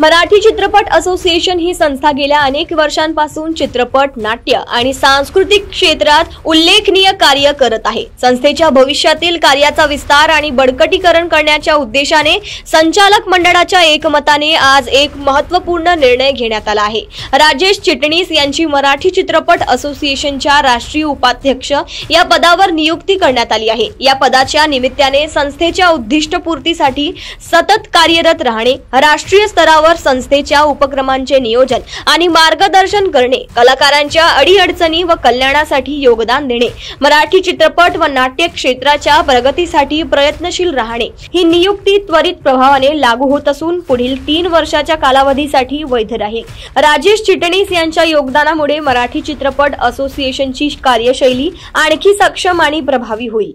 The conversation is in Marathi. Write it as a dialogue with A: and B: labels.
A: मराठी चित्रपट असोसिएशन ही संस्था गेल्या अनेक वर्षांपासून चित्रपट, नाट्य आणि सांस्कृतिक क्षेत्रात उल्लेखनीय कार्य करत आहे। संस्थेच्या भविष्यातील कार्याचा विस्तार आणि बळकटीकरण करण्याच्या उद्देशाने संचालक मंडळाच्या एकमताने आज एक महत्त्वपूर्ण निर्णय घेण्यात आला आहे। राजेश चिटणीस यांची मराठी चित्रपट असोसिएशनच्या राष्ट्रीय उपाध्यक्ष या पदावर नियुक्ती करण्यात आली आहे। या पदाच्या निमित्ताने संस्थेच्या उद्दिष्टपूर्तीसाठी सतत कार्यरत राहणे, राष्ट्रीय स्तरावर संस्थेच्या उपक्रमांचे नियोजन आणि मार्गदर्शन करणे, कलाकारांच्या अडीअडचणी व कल्याणासाठी योगदान देणे, मराठी चित्रपट व नाट्य क्षेत्राच्या प्रगतीसाठी प्रयत्नशील राहणे ही नियुक्ती त्वरित प्रभावाने लागू होत असून पुढील 3 वर्षाच्या कालावधीसाठी वैध राहील। राजेश चिटणीस यांच्या योगदानामुळे मराठी चित्रपट असोसिएशनची कार्यशैली आणखी सक्षम आणि प्रभावी होईल।